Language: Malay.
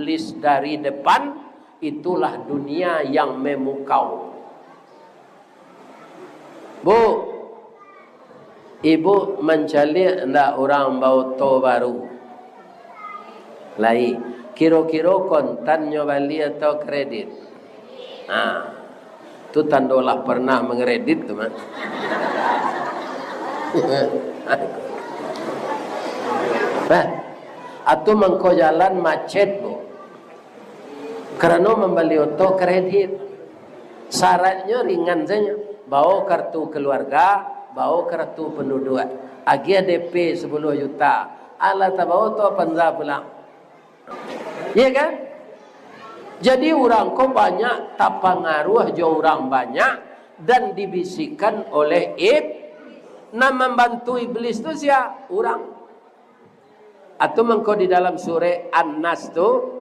iblis dari depan, itulah dunia yang memukau. Bu, ibu mencari ndak orang bau to baru? Lai, kira-kira kontannya bali atau kredit? Nah, itu tandolah pernah mengkredit teman. Atau mengko jalan macet bu, karena membeli oto kredit. Syaratnya ringan saja, bawa kartu keluarga, bawa kartu penduduk, agi DP 10 juta, ala tabawa to panza pulang. Iya kan? Jadi orang kok banyak tapangaruh jo orang banyak dan dibisikkan oleh nah membantu iblis tu siapa? Orang. Atau mengko di dalam surah An-Nas tu